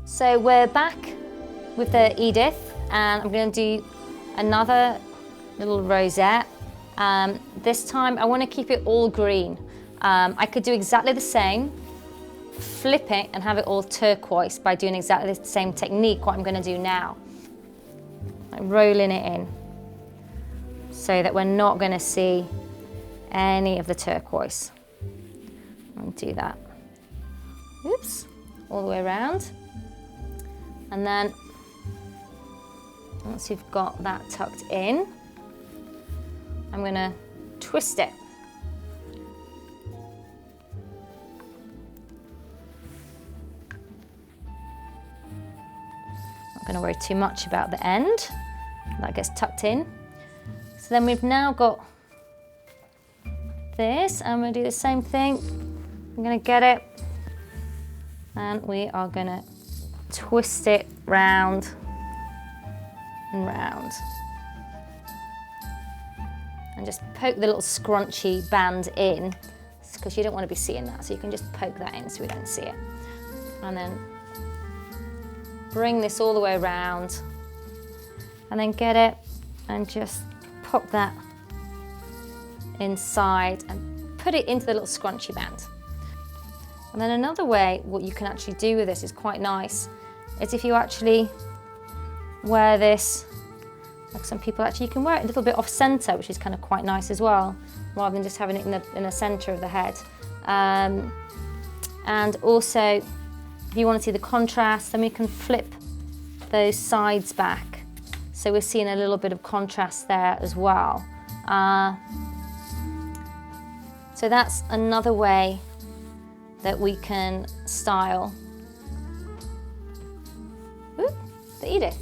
So we're back with the Edith, and I'm going to do another little rosette. This time I want to keep it all green. I could do exactly the same, flip it and have it all turquoise by doing exactly the same technique, what I'm going to do now. I'm rolling it in so that we're not going to see any of the turquoise. I'll do that. Oops, all the way around. And then once you've got that tucked in, I'm going to twist it. Not going to worry too much about the end. That gets tucked in. So then we've now got this, and I'm going to do the same thing. I'm going to get it, and we are going to twist it round and round. And just poke the little scrunchy band in, because you don't want to be seeing that, so you can just poke that in so we don't see it. And then bring this all the way around, and then get it and just pop that inside and put it into the little scrunchy band. And then another way, what you can actually do with this is quite nice, is if you actually wear this, like some people actually, you can wear it a little bit off center, which is kind of quite nice as well, rather than just having it in the center of the head. And also, if you want to see the contrast, then we can flip those sides back. So we're seeing a little bit of contrast there as well. So that's another way that we can style the Edith.